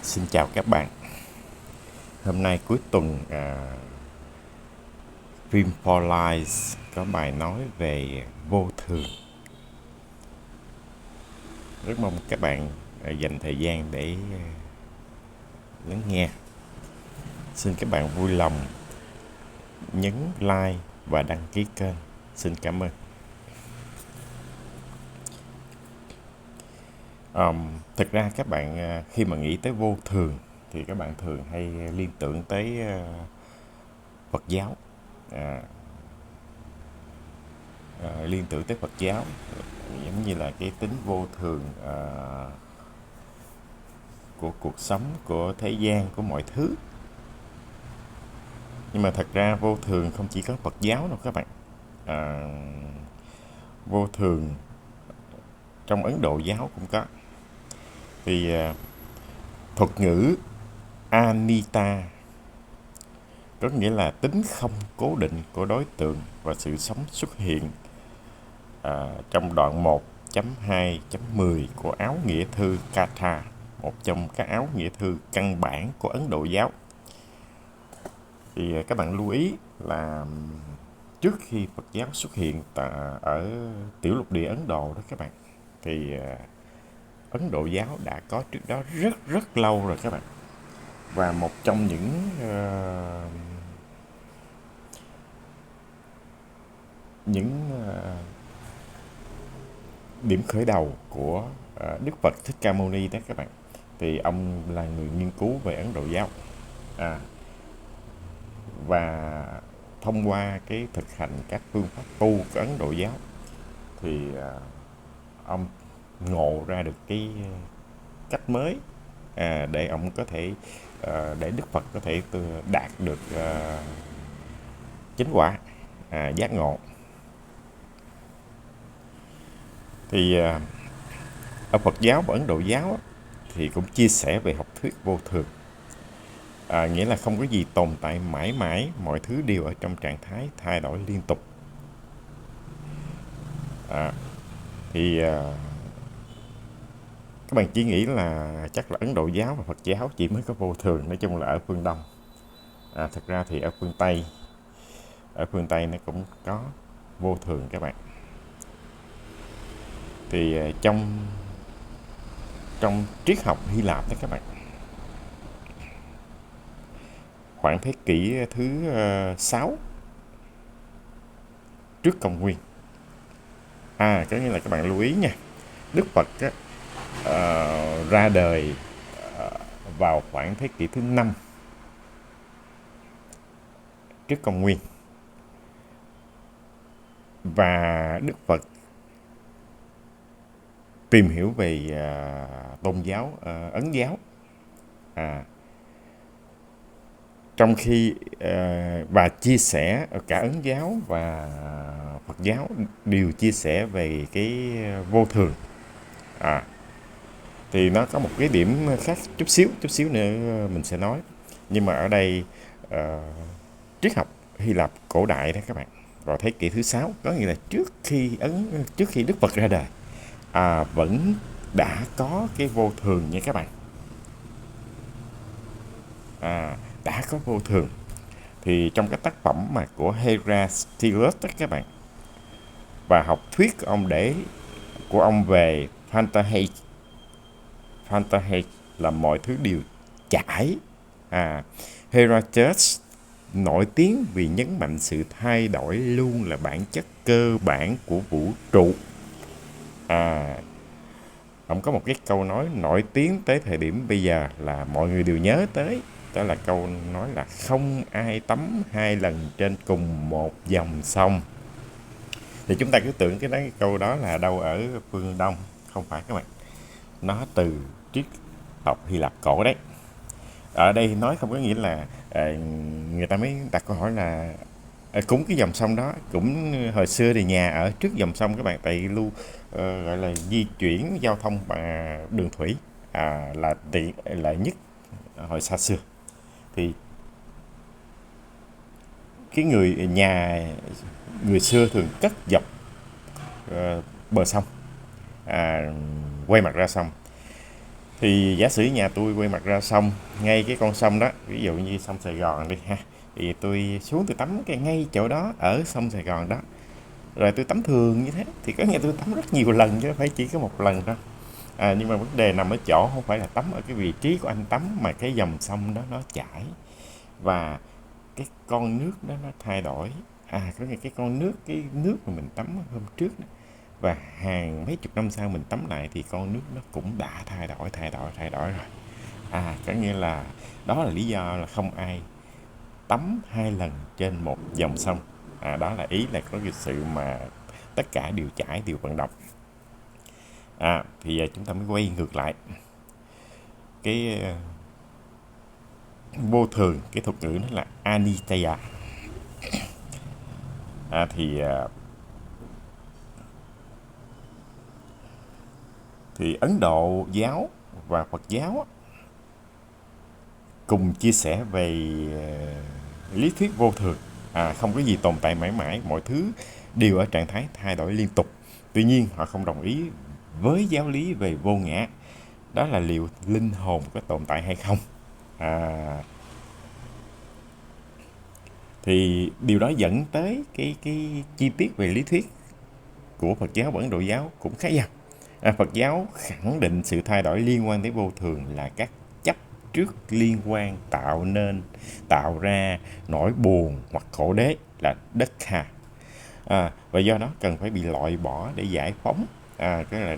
Xin chào các bạn. Hôm nay cuối tuần, Film for Life có bài nói về vô thường. Rất mong các bạn dành thời gian để lắng nghe. Xin các bạn vui lòng nhấn like và đăng ký kênh. Xin cảm ơn. Thực ra các bạn khi mà nghĩ tới vô thường thì các bạn thường hay liên tưởng tới Phật giáo. Liên tưởng tới Phật giáo giống như là cái tính vô thường của cuộc sống, của thế gian, của mọi thứ. Nhưng mà thật ra vô thường không chỉ có Phật giáo đâu các bạn. Vô thường trong Ấn Độ giáo cũng có. Thì thuật ngữ Anita có nghĩa là tính không cố định của đối tượng và sự sống xuất hiện trong đoạn 1.2.10 của áo nghĩa thư Katha, một trong các áo nghĩa thư căn bản của Ấn Độ giáo. Thì các bạn lưu ý là trước khi Phật giáo xuất hiện ở tiểu lục địa Ấn Độ đó các bạn, thì Ấn Độ giáo đã có trước đó rất rất lâu rồi các bạn. Và một trong những điểm khởi đầu của Đức Phật Thích Ca Mâu Ni đó các bạn, thì ông là người nghiên cứu về Ấn Độ giáo, và thông qua cái thực hành các phương pháp tu của Ấn Độ giáo thì ông ngộ ra được cái cách mới để ông có thể để Đức Phật có thể đạt được chính quả giác ngộ. Thì ở Phật giáo và Ấn Độ giáo thì cũng chia sẻ về học thuyết vô thường, nghĩa là không có gì tồn tại mãi mãi, mọi thứ đều ở trong trạng thái thay đổi liên tục. Thì các bạn chỉ nghĩ là chắc là Ấn Độ giáo và Phật giáo chỉ mới có vô thường, nói chung là ở phương Đông. Thật ra thì ở phương Tây nó cũng có vô thường các bạn. Thì trong triết học Hy Lạp đó các bạn, khoảng thế kỷ thứ 6 trước công nguyên, có nghĩa là các bạn lưu ý nha, Đức Phật ra đời vào khoảng thế kỷ thứ 5 trước công nguyên, và Đức Phật tìm hiểu về tôn giáo Ấn giáo, trong khi và chia sẻ cả Ấn giáo và Phật giáo đều chia sẻ về cái vô thường. Thì nó có một cái điểm khác chút xíu nữa mình sẽ nói. Nhưng mà ở đây triết học Hy Lạp cổ đại đó các bạn, vào thế kỷ thứ 6, có nghĩa là trước khi Đức Phật ra đời, vẫn đã có cái vô thường nha các bạn. Đã có vô thường. Thì trong cái tác phẩm mà của Heraclitus đó các bạn, và học thuyết của ông về Phantasy là mọi thứ đều chảy. Heraclitus nổi tiếng vì nhấn mạnh sự thay đổi luôn là bản chất cơ bản của vũ trụ. Ông có một cái câu nói nổi tiếng tới thời điểm bây giờ là mọi người đều nhớ tới, đó là câu nói là không ai tắm 2 lần trên cùng một dòng sông. Thì chúng ta cứ tưởng cái câu đó là đâu ở phương Đông. Không phải các bạn, nó từ triết học Hy Lạp cổ đấy. Ở đây nói không có nghĩa là người ta mới đặt câu hỏi là cũng cái dòng sông đó, cũng hồi xưa thì nhà ở trước dòng sông các bạn, tại gọi là di chuyển giao thông bằng đường thủy là tiện lợi nhất hồi xa xưa. Thì cái người xưa thường cất dọc bờ sông, quay mặt ra sông. Thì giả sử nhà tôi quay mặt ra sông, ngay cái con sông đó, ví dụ như sông Sài Gòn đi ha, thì tôi xuống tôi tắm cái ngay chỗ đó ở sông Sài Gòn đó, rồi tôi tắm thường như thế thì có nghĩa tôi tắm rất nhiều lần chứ không phải chỉ có một lần đâu. Nhưng mà vấn đề nằm ở chỗ không phải là tắm ở cái vị trí của anh tắm, mà cái dòng sông đó nó chảy và cái con nước đó nó thay đổi. Có nghĩa cái nước mà mình tắm hôm trước đó, và hàng mấy chục năm sau mình tắm lại thì con nước nó cũng đã thay đổi rồi. Có nghĩa là đó là lý do là không ai tắm hai lần trên một dòng sông. Đó là ý là có cái sự mà tất cả đều chảy, đều vận động. Thì giờ chúng ta mới quay ngược lại cái vô thường, cái thuật ngữ nó là Anitya. à, thì à, thì Ấn Độ giáo và Phật giáo cùng chia sẻ về lý thuyết vô thường. Không có gì tồn tại mãi mãi, mọi thứ đều ở trạng thái thay đổi liên tục. Tuy nhiên họ không đồng ý với giáo lý về vô ngã, đó là liệu linh hồn có tồn tại hay không. à, thì điều đó dẫn tới cái chi tiết về lý thuyết của Phật giáo và Ấn Độ giáo cũng khác nhau. Phật giáo khẳng định sự thay đổi liên quan tới vô thường là các chấp trước liên quan tạo ra nỗi buồn hoặc khổ đế là dukkha. Và do đó cần phải bị loại bỏ để giải phóng, cái là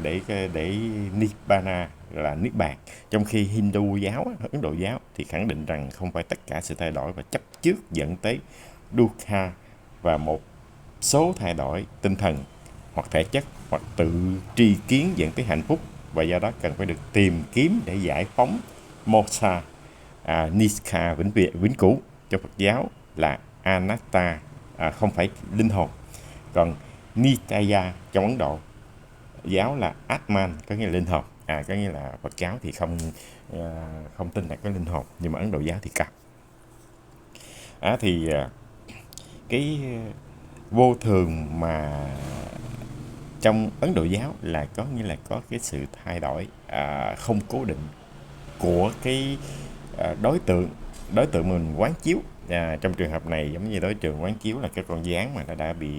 để nibbana là niết bàn. Trong khi Hindu giáo, Ấn Độ giáo thì khẳng định rằng không phải tất cả sự thay đổi và chấp trước dẫn tới dukkha, và một số thay đổi tinh thần hoặc thể chất hoặc tự tri kiến dẫn tới hạnh phúc, và do đó cần phải được tìm kiếm để giải phóng moksha, niskha vĩnh cửu. Trong Phật giáo là anatta, không phải linh hồn. Còn nitya trong Ấn Độ giáo là atman, có nghĩa là linh hồn. Có nghĩa là Phật giáo thì không tin là có linh hồn, nhưng mà Ấn Độ giáo thì có. Thì cái vô thường mà trong Ấn Độ giáo là có nghĩa là có cái sự thay đổi không cố định của cái đối tượng mình quán chiếu. Trong trường hợp này giống như đối tượng quán chiếu là cái con gián mà nó đã bị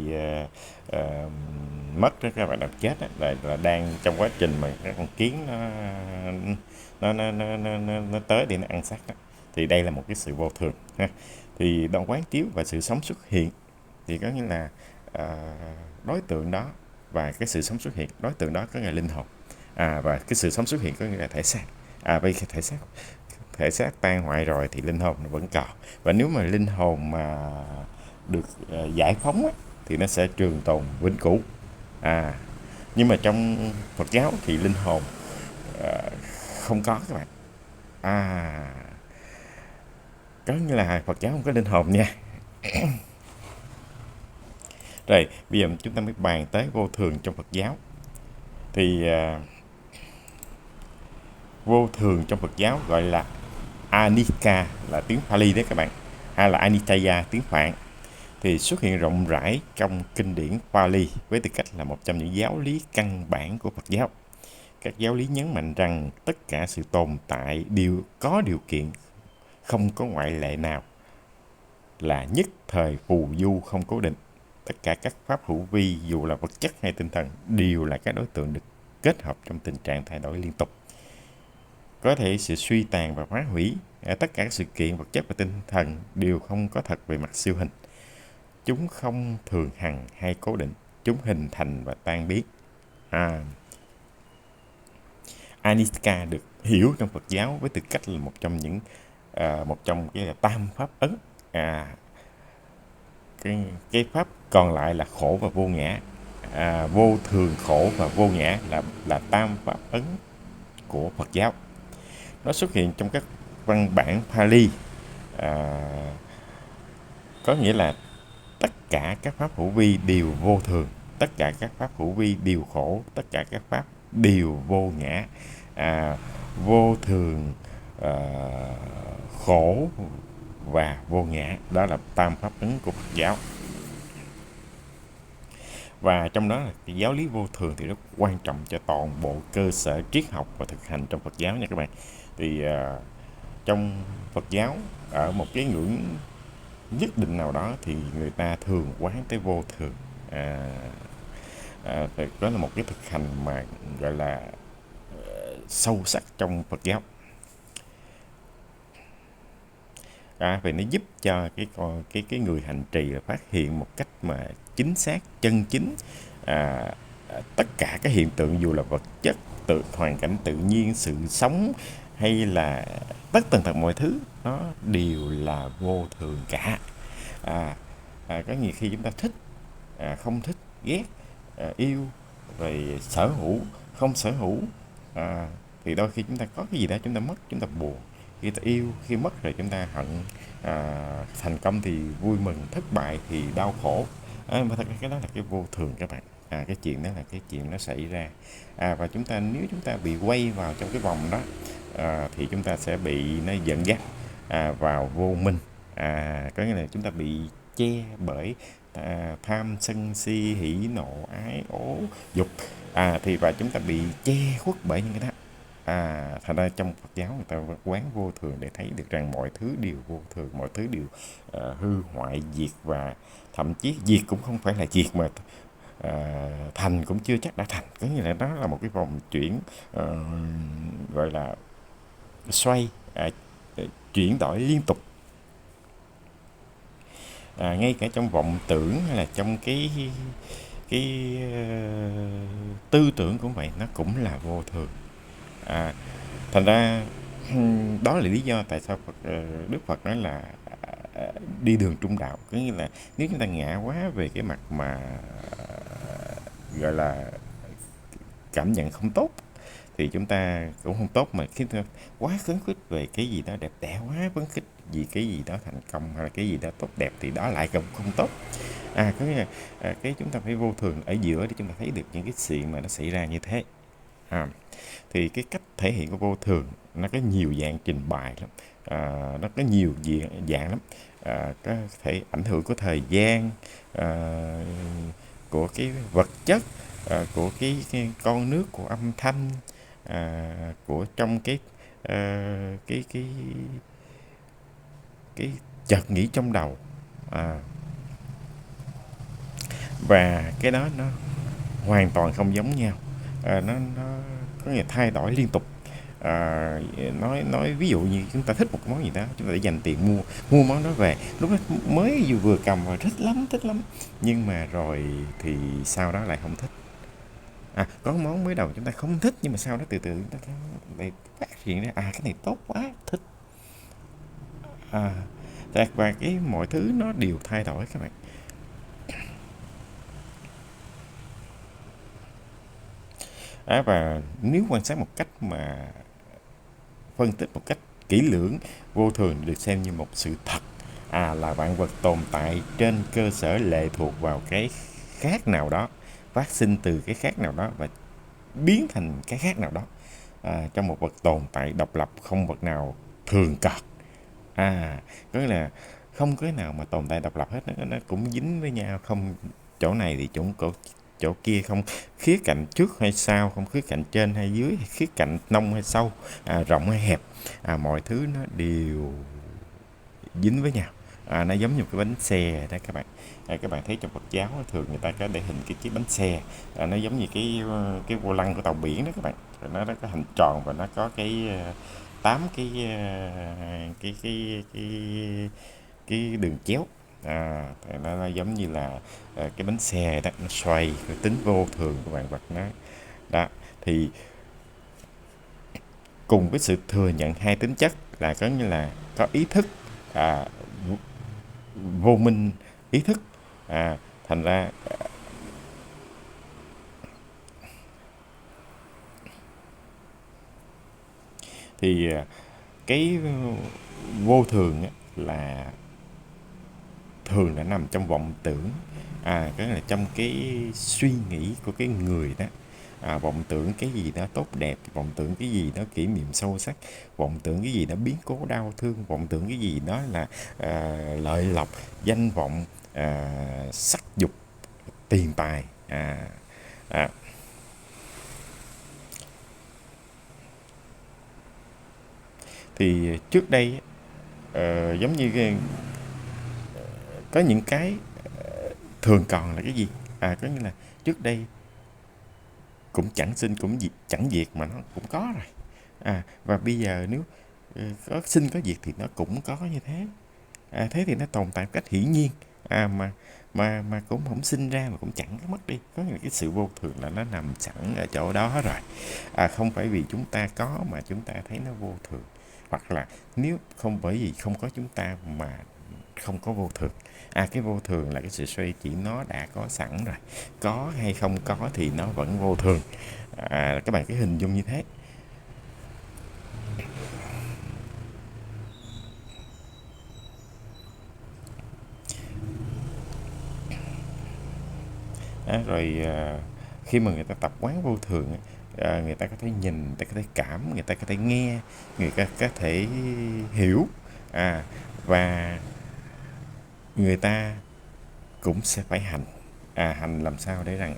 mất đó, các bạn, đã chết đó, là đang trong quá trình mà cái con kiến nó tới để nó ăn xác đó. Thì đây là một cái sự vô thường ha. Thì đoạn quán chiếu và sự sống xuất hiện thì có nghĩa là đối tượng đó và cái sự sống xuất hiện, đối tượng đó có nghĩa là linh hồn, và cái sự sống xuất hiện có nghĩa là thể xác. Vậy thể xác tan hoại rồi thì linh hồn nó vẫn còn, và nếu mà linh hồn mà được giải phóng á, thì nó sẽ trường tồn vĩnh cửu. Nhưng mà trong Phật giáo thì linh hồn không có, các bạn. Có nghĩa là Phật giáo không có linh hồn nha. Rồi bây giờ chúng ta mới bàn tới vô thường trong Phật giáo. Thì vô thường trong Phật giáo gọi là anicca là tiếng Pali đấy các bạn, hay là Anitya tiếng Phạn. Thì xuất hiện rộng rãi trong kinh điển Pali với tư cách là một trong những giáo lý căn bản của Phật giáo. Các giáo lý nhấn mạnh rằng tất cả sự tồn tại đều có điều kiện, không có ngoại lệ nào, là nhất thời phù du không cố định. Tất cả các pháp hữu vi dù là vật chất hay tinh thần đều là các đối tượng được kết hợp trong tình trạng thay đổi liên tục. Có thể sự suy tàn và phá hủy. Tất cả các sự kiện vật chất và tinh thần đều không có thật về mặt siêu hình. Chúng không thường hằng hay cố định. Chúng hình thành và tan biến. Anicca được hiểu trong Phật giáo với tư cách là một trong cái là tam pháp ấn. Cái pháp còn lại là khổ và vô ngã. Vô thường, khổ và vô ngã là tam pháp ấn của Phật giáo. Nó xuất hiện trong các văn bản Pali, có nghĩa là tất cả các pháp hữu vi đều vô thường, tất cả các pháp hữu vi đều khổ, tất cả các pháp đều vô ngã. Vô thường, khổ và vô ngã, đó là tam pháp ấn của Phật giáo. Và trong đó là cái giáo lý vô thường thì rất quan trọng cho toàn bộ cơ sở triết học và thực hành trong Phật giáo nha các bạn. Thì trong Phật giáo, ở một cái ngưỡng nhất định nào đó thì người ta thường quán tới vô thường. à, thì đó là một cái thực hành mà gọi là sâu sắc trong Phật giáo. Vì nó giúp cho cái người hành trì là phát hiện một cách mà chính xác, chân chính, à, tất cả các hiện tượng dù là vật chất, hoàn cảnh tự nhiên, sự sống, hay là tất tần tật mọi thứ, nó đều là vô thường cả. à, có nhiều khi chúng ta thích, không thích, ghét, yêu, rồi sở hữu, không sở hữu, à, thì đôi khi chúng ta có cái gì đó chúng ta mất, chúng ta buồn. Khi ta yêu, khi mất rồi chúng ta hận, thành công thì vui mừng, thất bại thì đau khổ. Mà thật ra cái đó là cái vô thường các bạn. Cái chuyện đó là cái chuyện nó xảy ra. Và nếu chúng ta bị quay vào trong cái vòng đó, thì chúng ta sẽ bị nó dẫn dắt vào vô minh. Có nghĩa là chúng ta bị che bởi tham sân si hỉ nộ ái ố dục, và chúng ta bị che khuất bởi những cái đó. Thành ra trong Phật giáo người ta quán vô thường để thấy được rằng mọi thứ đều vô thường, mọi thứ đều hư hoại diệt, và thậm chí diệt cũng không phải là diệt, mà thành cũng chưa chắc đã thành. Có nghĩa là đó là một cái vòng chuyển, gọi là xoay, chuyển đổi liên tục. Ngay cả trong vọng tưởng hay là trong cái tư tưởng cũng vậy, nó cũng là vô thường. Thành ra đó là lý do tại sao Đức Phật nói là đi đường trung đạo. Có nghĩa là nếu chúng ta ngã quá về cái mặt mà gọi là cảm nhận không tốt thì chúng ta cũng không tốt, mà khi ta quá khấn khích về cái gì đó đẹp đẽ, quá phấn khích vì cái gì đó thành công hay là cái gì đó tốt đẹp thì đó lại cũng không tốt. Có nghĩa là cái chúng ta phải vô thường ở giữa để chúng ta thấy được những cái chuyện mà nó xảy ra như thế. Thì cái cách thể hiện của vô thường nó có nhiều dạng trình bày lắm, nó có nhiều dạng lắm. Có thể ảnh hưởng của thời gian, của cái vật chất, của cái con nước, của âm thanh, của trong cái chợt nghĩ trong đầu, và cái đó nó hoàn toàn không giống nhau. Nó có nghĩa là thay đổi liên tục. Nói ví dụ như chúng ta thích một món gì đó, chúng ta để dành tiền mua món đó về, lúc đó mới vừa cầm vào thích lắm, nhưng mà rồi thì sau đó lại không thích. Có món mới đầu chúng ta không thích, nhưng mà sau đó từ từ chúng ta lại phát hiện ra cái này tốt quá, thích. Và cái mọi thứ nó đều thay đổi các bạn. Và nếu quan sát một cách mà phân tích một cách kỹ lưỡng, vô thường được xem như một sự thật, là vạn vật tồn tại trên cơ sở lệ thuộc vào cái khác nào đó, phát sinh từ cái khác nào đó và biến thành cái khác nào đó. Trong một vật tồn tại độc lập, không vật nào thường cợt. Có nghĩa là không cái nào mà tồn tại độc lập hết, nó cũng dính với nhau, không chỗ này thì chỗ kia, không khía cạnh trước hay sau, không khía cạnh trên hay dưới, khía cạnh nông hay sâu, rộng hay hẹp, mọi thứ nó đều dính với nhau. Nó giống như cái bánh xe đó các bạn. Các bạn thấy trong Phật giáo thường người ta có để hình cái chiếc bánh xe, nó giống như cái vô lăng của tàu biển đó các bạn. Rồi nó có hình tròn và nó có cái 8 cái đường chéo. Nó giống như là cái bánh xe đó, nó xoay, cái tính vô thường của vạn vật nó đó. Thì cùng với sự thừa nhận hai tính chất là có như là có ý thức, vô minh ý thức, thành ra thì cái vô thường là thường là nằm trong vọng tưởng, cái là trong cái suy nghĩ của cái người đó. Vọng tưởng cái gì đó tốt đẹp, vọng tưởng cái gì đó kỷ niệm sâu sắc, vọng tưởng cái gì đó biến cố đau thương, vọng tưởng cái gì đó là lợi lộc, danh vọng, sắc dục, tiền tài, à, à, thì trước đây giống như có những cái thường còn là cái gì, có nghĩa là trước đây cũng chẳng sinh cũng diệt chẳng diệt mà nó cũng có rồi, và bây giờ nếu có sinh có diệt thì nó cũng có như thế. Thế thì nó tồn tại một cách hiển nhiên, mà cũng không sinh ra mà cũng chẳng có mất đi, có nghĩa là cái sự vô thường là nó nằm sẵn ở chỗ đó rồi. Không phải vì chúng ta có mà chúng ta thấy nó vô thường, hoặc là nếu không bởi vì không có chúng ta mà không có vô thường. Cái vô thường là cái sự xoay chuyển nó đã có sẵn rồi, có hay không có thì nó vẫn vô thường. Các bạn cứ hình dung như thế. Rồi khi mà người ta tập quán vô thường, người ta có thể nhìn, người ta có thể cảm, người ta có thể nghe, người ta có thể hiểu, và người ta cũng sẽ phải hành. Hành làm sao để rằng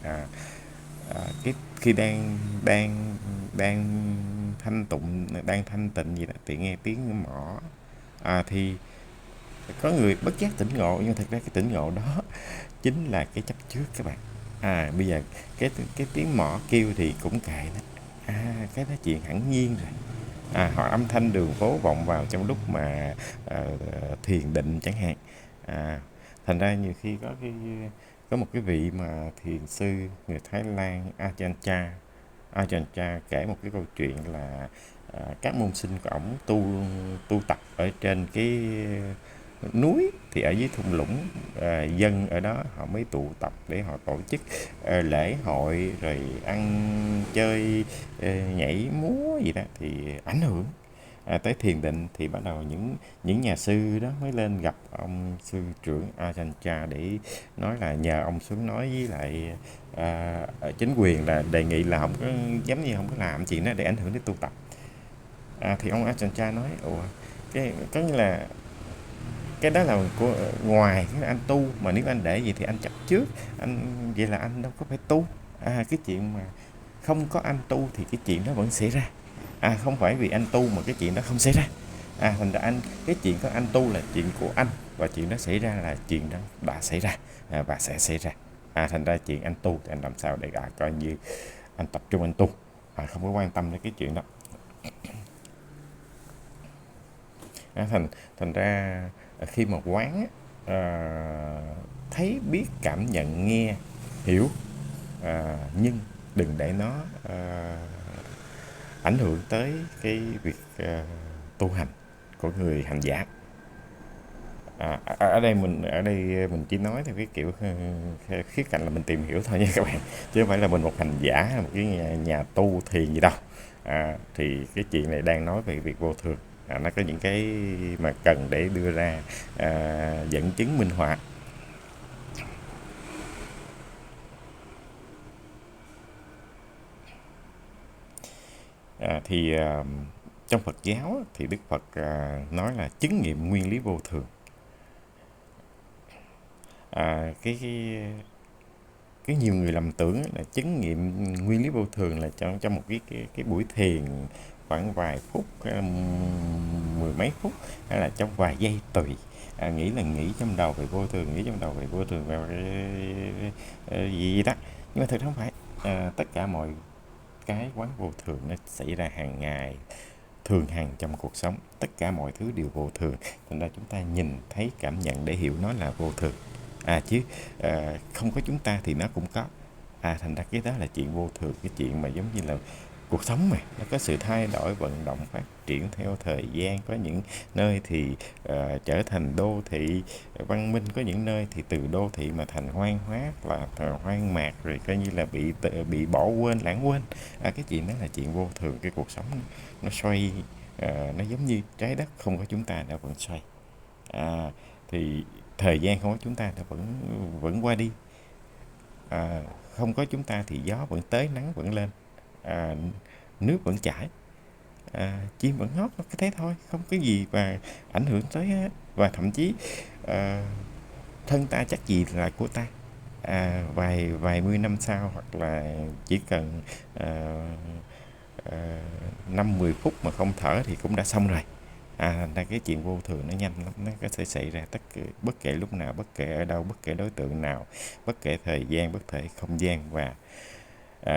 cái khi đang đang đang đang thanh tịnh gì đó thì nghe tiếng mõ, thì có người bất giác tỉnh ngộ, nhưng thực ra cái tỉnh ngộ đó chính là cái chấp trước các bạn. Bây giờ cái tiếng mõ kêu thì cũng kệ đó, cái đó chuyện hẳn nhiên rồi. Hoặc âm thanh đường phố vọng vào trong lúc mà thiền định chẳng hạn. Thành ra nhiều khi có một cái vị mà thiền sư người Thái Lan Ajahn Chah kể một cái câu chuyện là các môn sinh của ổng tu tập ở trên cái núi, thì ở dưới thung lũng, dân ở đó họ mới tụ tập để họ tổ chức lễ hội, rồi ăn chơi, nhảy múa gì đó, thì ảnh hưởng tới thiền định. Thì bắt đầu những nhà sư đó mới lên gặp ông sư trưởng Ajahn Chah để nói là nhờ ông xuống nói với lại chính quyền là đề nghị là không có, giống như không có làm chuyện đó để ảnh hưởng đến tu tập. Thì ông Ajahn Chah nói ủa, cái có nghĩa là cái đó là của ngoài cái anh tu, mà nếu anh để gì thì anh chấp trước, anh vậy là anh đâu có phải tu. Cái chuyện mà không có anh tu thì cái chuyện đó vẫn xảy ra, không phải vì anh tu mà cái chuyện đó không xảy ra. Thành ra cái chuyện có anh tu là chuyện của anh, và chuyện đó xảy ra là chuyện đó đã xảy ra, và sẽ xảy ra. Thành ra chuyện anh tu thì anh làm sao để coi như anh tập trung anh tu, không có quan tâm đến cái chuyện đó. Thành ra khi mà quán thấy biết cảm nhận nghe hiểu, nhưng đừng để nó ảnh hưởng tới cái việc tu hành của người hành giả. Ở đây mình chỉ nói theo cái kiểu khía cạnh là mình tìm hiểu thôi nha các bạn, chứ không phải là mình một hành giả hay một cái nhà tu thiền gì đâu. Thì cái chuyện này đang nói về việc vô thường, nó có những cái mà cần để đưa ra dẫn chứng minh họa. Thì trong Phật giáo thì Đức Phật nói là chứng nghiệm nguyên lý vô thường. Cái nhiều người lầm tưởng là chứng nghiệm nguyên lý vô thường là trong một cái buổi thiền khoảng vài phút, mười mấy phút, hay là trong vài giây tùy. Nghĩ là nghĩ trong đầu về vô thường, nghĩ trong đầu về vô thường, gì đó. Nhưng mà thực ra không phải. Tất cả mọi cái quán vô thường nó xảy ra hàng ngày, thường hằng trong cuộc sống, tất cả mọi thứ đều vô thường. Thành ra chúng ta nhìn thấy cảm nhận để hiểu nó là vô thường, chứ không có chúng ta thì nó cũng có. Thành ra cái đó là chuyện vô thường, cái chuyện mà giống như là cuộc sống mà nó có sự thay đổi, vận động, phát triển theo thời gian. Có những nơi thì trở thành đô thị văn minh, có những nơi thì từ đô thị mà thành hoang hóa, là hoang mạc, rồi coi như là bị bỏ quên, lãng quên. Cái chuyện đó là chuyện vô thường. Cái cuộc sống nó xoay, nó giống như trái đất không có chúng ta nó vẫn xoay. Thì thời gian không có chúng ta nó vẫn vẫn qua đi. Không có chúng ta thì gió vẫn tới, nắng vẫn lên, nước vẫn chảy, chim vẫn hót, nó cứ thế thôi, không có gì mà ảnh hưởng tới hết. Và thậm chí thân ta chắc gì là của ta. vài vài mươi năm sau, hoặc là chỉ cần à, 5-10 phút mà không thở thì cũng đã xong rồi. Thành ra cái chuyện vô thường nó nhanh lắm, nó có thể xảy ra bất kể lúc nào, bất kể ở đâu, bất kể đối tượng nào, bất kể thời gian, bất kể không gian. Và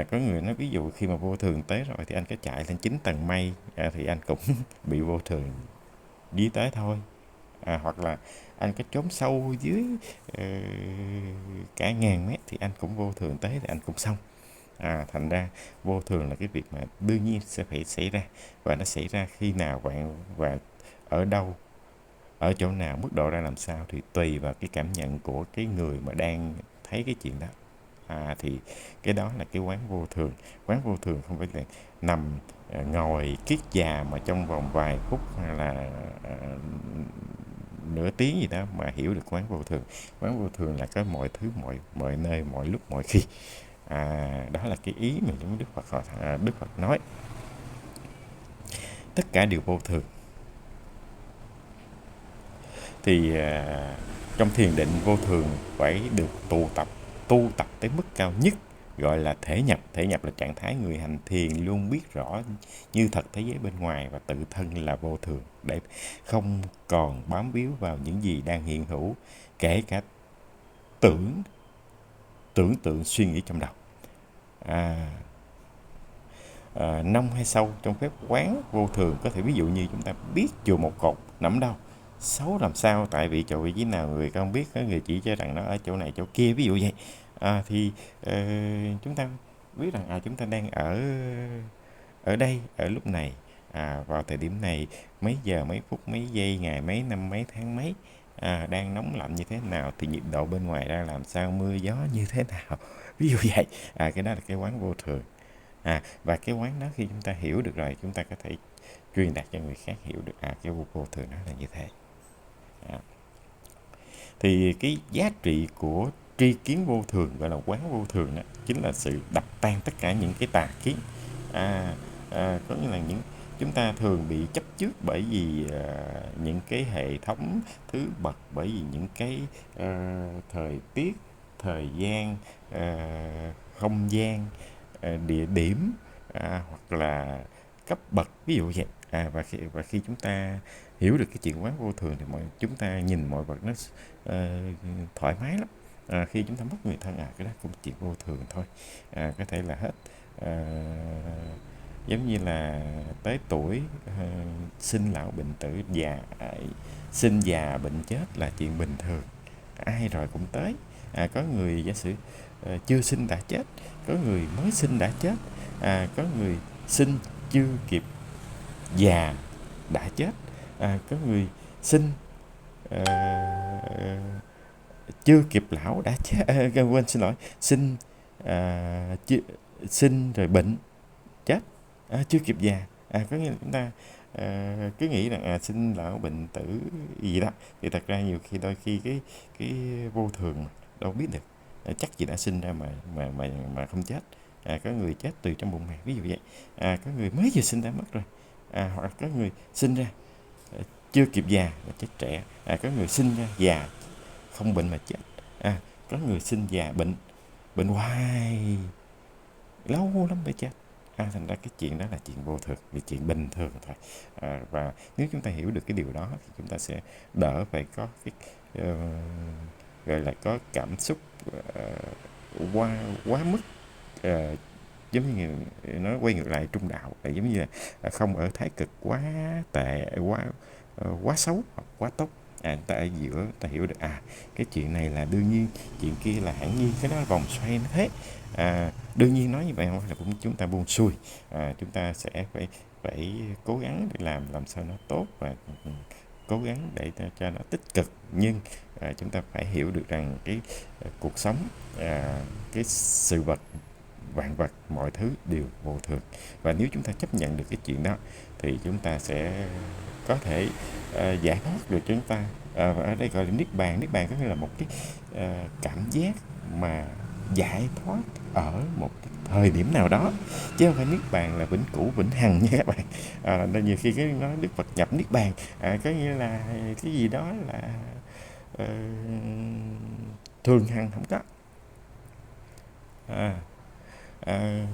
có người nói ví dụ khi mà vô thường tới rồi thì anh có chạy lên 9 tầng mây thì anh cũng bị vô thường đi tới thôi. Hoặc là anh có trốn sâu dưới ờ, cả ngàn mét thì anh cũng vô thường tới thì anh cũng xong. Thành ra vô thường là cái việc mà đương nhiên sẽ phải xảy ra, và nó xảy ra khi nào bạn, và ở đâu, ở chỗ nào, mức độ ra làm sao thì tùy vào cái cảm nhận của cái người mà đang thấy cái chuyện đó. Thì cái đó là cái quán vô thường. Quán vô thường không phải là nằm ngồi kiết già mà trong vòng vài phút hay là nửa tiếng gì đó mà hiểu được quán vô thường. Quán vô thường là có mọi thứ, mọi nơi, mọi lúc, mọi khi. Đó là cái ý mà chúng Đức Phật nói. Tất cả đều vô thường. Thì trong thiền định vô thường phải được tu tập tới mức cao nhất, gọi là thể nhập. Thể nhập là trạng thái người hành thiền luôn biết rõ như thật thế giới bên ngoài và tự thân là vô thường, để không còn bám víu vào những gì đang hiện hữu, kể cả tưởng tượng suy nghĩ trong đầu. Nông hay sâu trong phép quán vô thường có thể ví dụ như chúng ta biết chùa Một Cột nằm đâu, xấu làm sao, tại vì chỗ vị trí nào người không biết, có người chỉ cho rằng nó ở chỗ này chỗ kia, ví dụ vậy. Thì chúng ta biết rằng chúng ta đang ở ở đây, ở lúc này, vào thời điểm này, mấy giờ, mấy phút, mấy giây, ngày mấy, năm mấy, tháng mấy, đang nóng lạnh như thế nào, thì nhiệt độ bên ngoài ra làm sao, mưa gió như thế nào, ví dụ vậy. Cái đó là cái quán vô thường. Và cái quán đó khi chúng ta hiểu được rồi, chúng ta có thể truyền đạt cho người khác hiểu được cái vô thường đó là như thế. Thì cái giá trị của tri kiến vô thường, gọi là quán vô thường đó, chính là sự đập tan tất cả những cái tà kiến. Có nghĩa là chúng ta thường bị chấp trước bởi vì những cái hệ thống thứ bậc, bởi vì những cái thời tiết, thời gian, không gian, địa điểm, hoặc là cấp bậc, ví dụ vậy. Và khi chúng ta hiểu được cái chuyện quán vô thường thì chúng ta nhìn mọi vật nó thoải mái lắm. Khi chúng ta mất người thân, cái đó cũng chuyện vô thường thôi. Có thể là hết, giống như là tới tuổi sinh lão bệnh tử, sinh già bệnh chết là chuyện bình thường, ai rồi cũng tới. Có người giả sử chưa sinh đã chết, có người mới sinh đã chết, có người sinh chưa kịp già đã chết, có người sinh ờ, chưa kịp lão đã chết, quên, xin lỗi, sinh chưa, sinh rồi bệnh chết, chưa kịp già. Có nghĩa là chúng ta cứ nghĩ rằng sinh lão bệnh tử gì đó, thì thật ra nhiều khi, đôi khi cái vô thường mà đâu biết được. Chắc gì đã sinh ra mà không chết. Có người chết từ trong bụng mẹ, ví dụ vậy. Có người mới vừa sinh ra mất rồi. Hoặc có người sinh ra chưa kịp già là chết trẻ. Có người sinh ra già không bệnh mà chết. Có người sinh già bệnh hoài lâu lắm mới chết. Thành ra cái chuyện đó là chuyện vô thường, là chuyện bình thường thôi. Và nếu chúng ta hiểu được cái điều đó thì chúng ta sẽ đỡ phải có cái gọi là có cảm xúc quá mức, giống như nó quay ngược lại trung đạo, là giống như là không ở thái cực quá tệ, quá xấu hoặc quá tốt. Ta ở giữa, ta hiểu được cái chuyện này là đương nhiên, chuyện kia là hẳn nhiên, cái đó là vòng xoay nó thế. Đương nhiên nói như vậy không phải là cũng chúng ta buông xuôi. Chúng ta sẽ phải cố gắng để làm sao nó tốt, và cố gắng để cho nó tích cực. Nhưng chúng ta phải hiểu được rằng cái cuộc sống, cái sự vật, vạn vật, mọi thứ đều vô thường. Và nếu chúng ta chấp nhận được cái chuyện đó thì chúng ta sẽ có thể giải thoát được chúng ta. Ở đây gọi là niết bàn. Niết bàn có nghĩa là một cái cảm giác mà giải thoát ở một cái thời điểm nào đó, chứ không phải niết bàn là vĩnh cửu vĩnh hằng nha các bạn. Nên nhiều khi cái nói Đức Phật nhập niết bàn có nghĩa là cái gì đó là thường hằng, không có. à, à,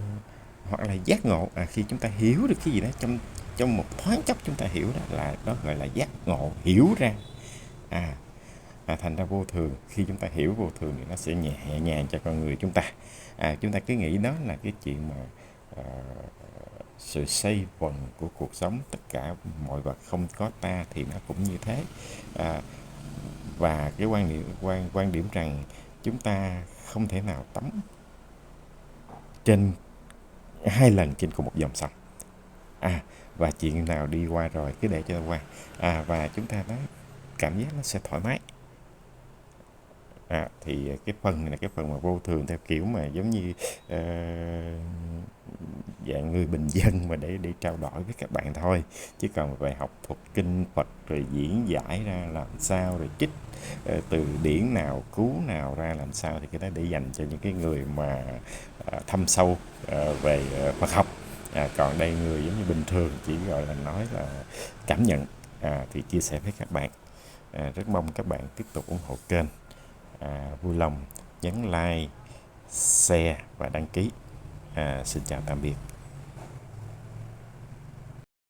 hoặc là giác ngộ, khi chúng ta hiểu được cái gì đó trong trong một thoáng chốc chúng ta hiểu đó, là đó gọi là giác ngộ, hiểu ra. à, Thành ra vô thường, khi chúng ta hiểu vô thường thì nó sẽ nhẹ nhàng cho con người chúng ta. Chúng ta cứ nghĩ đó là cái chuyện mà à, sự xoay vần của cuộc sống, tất cả mọi vật không có ta thì nó cũng như thế. à, và cái quan điểm rằng chúng ta không thể nào tắm trên 2 lần trên cùng một dòng sông. Và chuyện nào đi qua rồi cứ để cho nó qua. Và chúng ta nói cảm giác nó sẽ thoải mái. Thì cái phần này là cái phần mà vô thường theo kiểu mà giống như ờ, dạng người bình dân mà để trao đổi với các bạn thôi, chứ còn về học thuật kinh Phật rồi diễn giải ra làm sao, rồi trích từ điển nào cứu nào ra làm sao, thì cái đó để dành cho những cái người mà thâm sâu về Phật học. Còn đây người giống như bình thường chỉ gọi là nói là cảm nhận, thì chia sẻ với các bạn. Rất mong các bạn tiếp tục ủng hộ kênh. Vui lòng nhấn like, share và đăng ký. Xin chào tạm biệt.